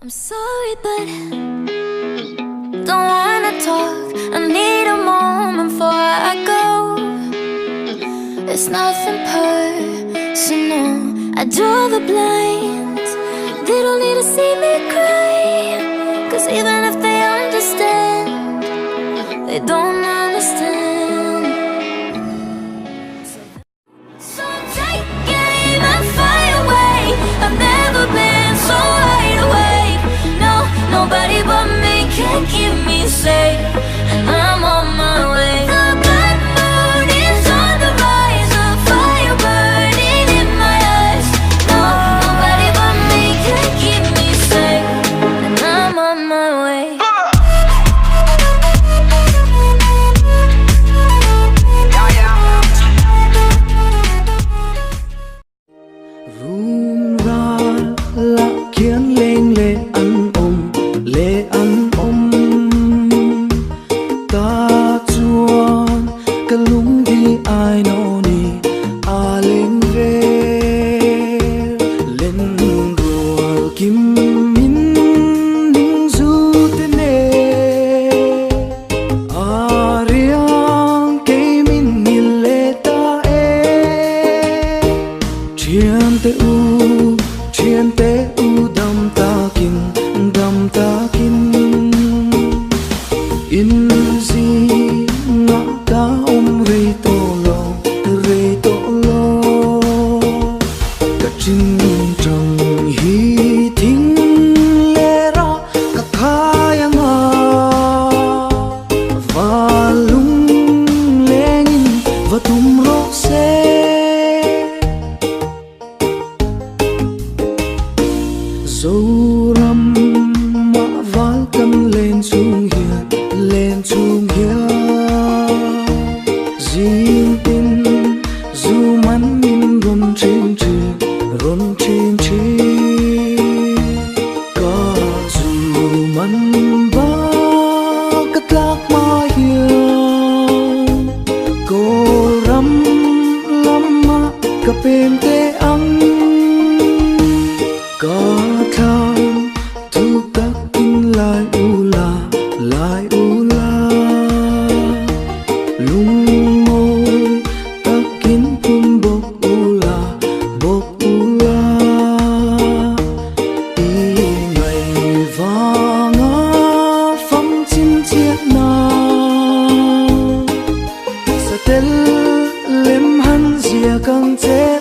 I'm sorry, but don't wanna talk. I need a moment before I go. It's nothing personal. I draw the blinds. They don't need to see me cry, 'cause even if they understand, they don't understand. So take aim and fire away. I've never been so wide awake. No, nobody but me can keep me safe, and I'm on my way. The bad mood is on the rise, a fire burning in my eyes. No, nobody but me can keep me safe, and I'm on my way. Rung ra là khiến lên lệ ăn ôm ta chuan cái lúng đi ai nó đi à lên về lên rùa kim min ninh du tên nè à riêng cây min nhìn lệ ta Chiên te u dam ta kin in zi nga ka rei to lo ka chin trong hi thing le ra ka khaya nga va lung lengin va tum ro se dấu răm mã vál cân lên xuống hiên riêng tin dù mắn min rôn trên chi có dù mắn ba cất lạc mà hiền cô răm lắm mà cà bên tê ăn có tham thu tắc in lại u la lung môi tắc in cùng bốc u la y ngày vàng ngã phong chim chiếc nào sa tel lem han zia căng chế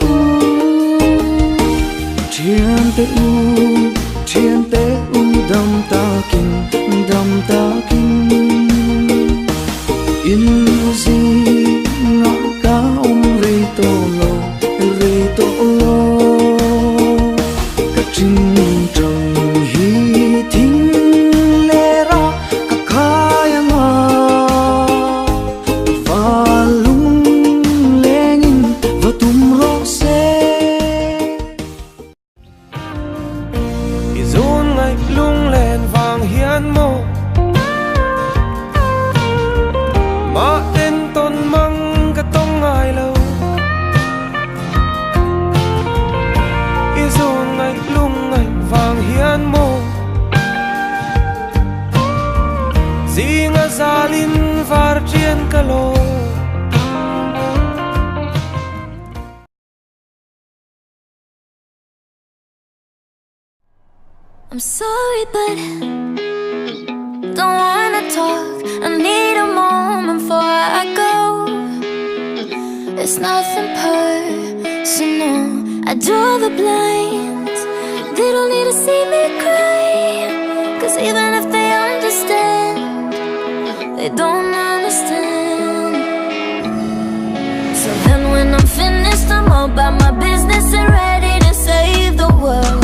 Chiên te u dam ta kin in zi nga ka rei to lo ka chin trong hi thing le ra ka khaya nga va lung lengin va tum ro se Dôn ngày lung lên vàng hiến mô mà tên tôn măng cái tông ngài lâu dôn ngày lung ngày vàng hiến mô dì ngã gia linh var chiên cả lô I'm sorry, but don't wanna talk. I need a moment before I go. It's nothing personal. I draw the blinds. They don't need to see me cry, 'cause even if they understand, they don't understand. So then when I'm finished, I'm all about my business and ready to save the world.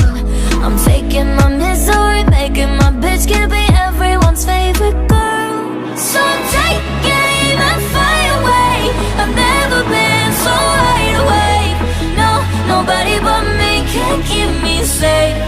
I'm taking my misery, making my bitch can be everyone's favorite girl. So take aim and fire away. I've never been so wide awake. No, nobody but me can keep me safe,